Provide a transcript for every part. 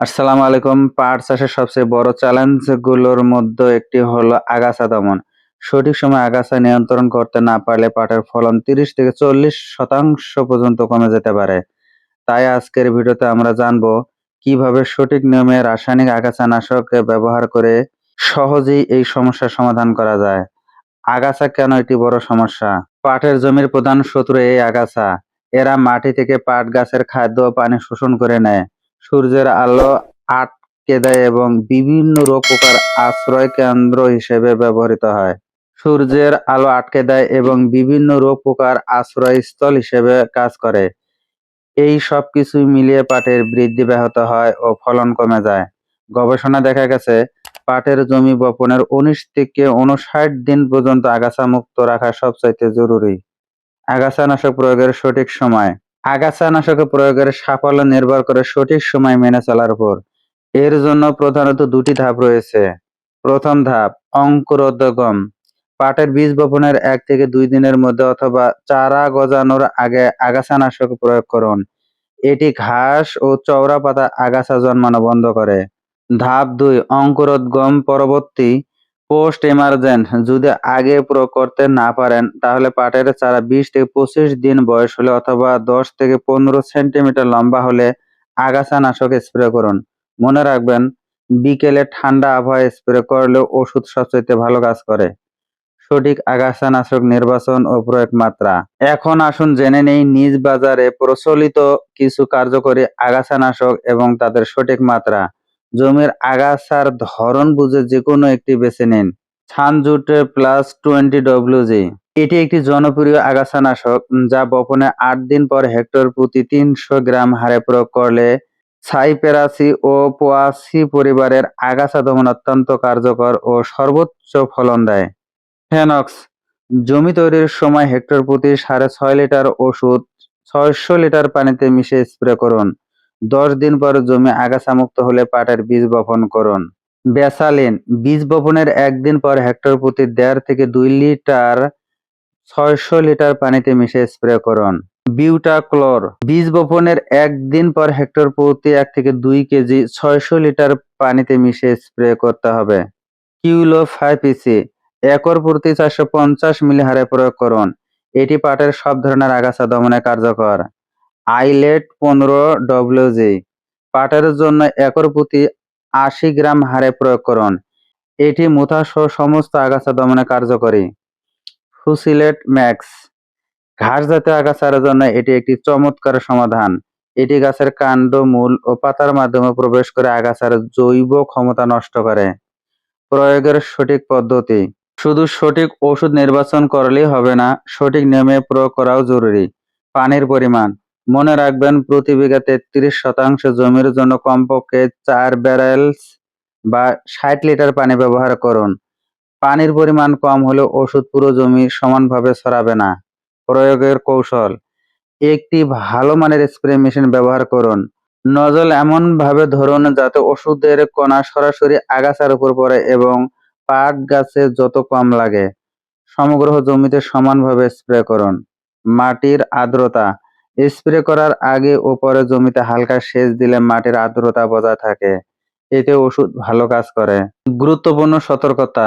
আসসালামু আলাইকুম। পাট চাষের সবচেয়ে বড় চ্যালেঞ্জগুলোর মধ্যে একটি হলো আগাছা দমন। সঠিক সময়ে আগাছা নিয়ন্ত্রণ করতে না পারলে পাটের ফলন ৩০-৪০% পর্যন্ত কমে যেতে পারে। তাই আজকের ভিডিওতে আমরা জানবো কিভাবে সঠিক নিয়মে রাসায়নিক আগাছানাশক ব্যবহার করে সহজেই এই সমস্যার সমাধান করা যায়। আগাছা কেন একটি বড় সমস্যা? পাটের জমির প্রধান শত্রু এই আগাছা। এরা মাটি থেকে পাট গাছের খাদ্য ও পানি শোষণ করে নেয়, সূর্যের আলো আটকে দেয় এবং বিভিন্ন রোগ পোকার আশ্রয় কেন্দ্র হিসেবে ব্যবহৃত হয়। সূর্যের আলো আটকে দেয় এবং বিভিন্ন রোগ পোকার আশ্রয়স্থল হিসেবে কাজ করে। এই সবকিছু মিলিয়ে পাটের বৃদ্ধি ব্যাহত হয় ও ফলন কমে যায়। গবেষণা দেখা গেছে পাটের জমি বপনের ১৯ থেকে ৫৯ দিন পর্যন্ত আগাছা মুক্ত রাখা সবচাইতে জরুরি। আগাছানাশক প্রয়োগের সঠিক সময়। আগাছানাশক প্রয়োগের সাফল্য নির্ভর করে সঠিক সময় মেনে চলার উপর। এর জন্য প্রধানত দুটি ধাপ রয়েছে। প্রথম ধাপ অঙ্কুরোদ্গম। পাটের বীজ বপনের ১ থেকে ২ দিনের মধ্যে অথবা চারা গজানোর আগে আগাছানাশক প্রয়োগ করুন। এটি ঘাস ও চওড়া পাতা আগাছা জন্মানো বন্ধ করে। ধাপ ২ অঙ্কুরোদ্গম পরবর্তী পোস্ট এমার্জেন্ট। যদি আগে প্রয়োগ করতে না পারেন তাহলে পাটের চারা ২০ থেকে ২৫ দিন বয়স হলে অথবা ১০ থেকে ১৫ সেন্টিমিটার লম্বা হলে আগাছানাশক স্প্রে করুন। মনে রাখবেন, বিকেলে ঠান্ডা আবহাওয়ায় স্প্রে করলেও ওষুধ সবচাইতে ভালো কাজ করে। সঠিক আগাছানাশক নির্বাচন ও প্রয়োগ মাত্রা। এখন আসুন জেনে নেই নিজ বাজারে প্রচলিত কিছু কার্যকরী আগাছানাশক এবং তাদের সঠিক মাত্রা। জমির আগাছার ধরন বুঝে যেকোনো একটি বেছে নিন। সানজুট প্লাস 20 WG। এটি একটি জনপ্রিয় আগাছানাশক যা বপনের ৮ দিন পর হেক্টর প্রতি ৩০০ গ্রাম হারে প্রয়োগ করলে সাইপেরাসি ও পোয়াসি পরিবারের আগাছা দমন অত্যন্ত কার্যকর ও সর্বোচ্চ ফলন দেয়। ফেনক্স। জমি তৈরির সময় হেক্টর প্রতি ৬.৫ লিটার ওষুধ ৬০০ লিটার পানিতে মিশিয়ে স্প্রে করুন। ১০ দিন পর জমি আগাছামুক্ত হলে পাটের বীজ বপন করুন। ব্যাসালিন। বীজ বপনের ১ দিন পর হেক্টর প্রতি ১.৫ থেকে ২ লিটার ৬০০ লিটার পানিতে মিশিয়ে স্প্রে করুন। বিউটাক্লোর। বীজ বপনের ১ দিন পর হেক্টর প্রতি ১ থেকে ২ কেজি ৬০০ লিটার পানিতে মিশিয়ে স্প্রে করতে হবে। কিউলো 5 একর প্রতি ৪৫০ মিলি হারে প্রয়োগ করুন। এটি পাটের সব ধরনের আগাছা দমনে কার্যকর। Eyelet 15 WG। পাটের জন্য একর প্রতি ৮০ গ্রাম হারে প্রয়োগ করুন। এটি মুথা সহ সমস্ত আগাছা দমনে কার্যকরী। ফুসিলেট ম্যাক্স। ঘাস জাতীয় আগাছার জন্য এটি একটি চমৎকার সমাধান। এটি গাছের কাণ্ড, মূল ও পাতার মাধ্যমে প্রবেশ করে আগাছার জৈব ক্ষমতা নষ্ট করে। প্রয়োগের সঠিক পদ্ধতি। শুধু সঠিক ওষুধ নির্বাচন করলেই হবে না, সঠিক নিয়মে প্রয়োগ করাও জরুরি। পানির পরিমাণ। মনে রাখবেন, প্রতি বিঘা ৩৩% জমির জন্য কমপক্ষে ৪ ব্যারেলস বা ৬০ লিটার পানি ব্যবহার করুন। পানির পরিমাণ কম হলে ওষুধ পুরো জমি সমানভাবে ছড়াবে না। প্রয়োগের কৌশল। একটি ভালো মানের স্প্রে মেশিন ব্যবহার করুন। নজল এমনভাবে ধরুন যাতে ওষুধের কণা সরাসরি আগাছার উপর পড়ে এবং পাট গাছে যত কম লাগে। সমগ্র জমিতে সমানভাবে স্প্রে করুন। মাটির আর্দ্রতা। স্প্রে করার আগে ও পরে জমিতে হালকা সেচ দিলে মাটির আর্দ্রতা বজায় থাকে। এতে ওষুধ ভালো কাজ করে। গুরুত্বপূর্ণ সতর্কতা।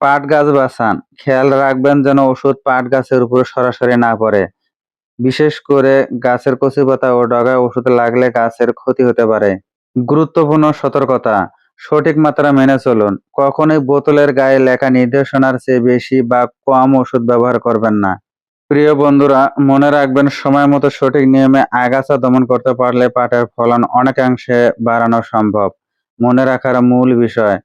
পাট গাছ বাঁচান। খেয়াল রাখবেন যেন ওষুধ পাট গাছের উপর সরাসরি না পড়ে। বিশেষ করে গাছের কচি পাতা ও ডগায় ওষুধ লাগলে গাছের ক্ষতি হতে পারে। গুরুত্বপূর্ণ সতর্কতা। সঠিক মাত্রা মেনে চলুন। কখনোই বোতলের গায়ে লেখা নির্দেশনার চেয়ে বেশি বা কম ওষুধ ব্যবহার করবেন না। প্রিয় বন্ধুরা, মনে রাখবেন, সময় মতো সঠিক নিয়মে আগাছা দমন করতে পারলে পাটের ফলন অনেকাংশে বাড়ানো সম্ভব। মনে রাখার মূল বিষয়,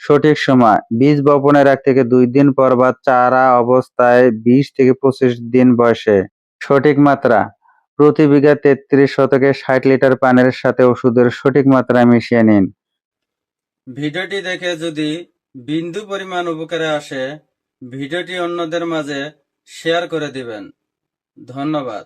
সঠিক সময়। বীজ বপনের ১ থেকে ২ দিন পর বা চারা অবস্থায় ২০ থেকে ২৫ দিন বয়সে। সঠিক মাত্রা। প্রতি বিঘা ৩৩ শতকে ৬০ লিটার পানির সাথে ওষুধের সঠিক মাত্রা মিশিয়ে নিন। ভিডিওটি দেখে যদি বিন্দু পরিমাণ উপকারে আসে, ভিডিওটি অন্যদের মাঝে শেয়ার করে দিবেন। ধন্যবাদ।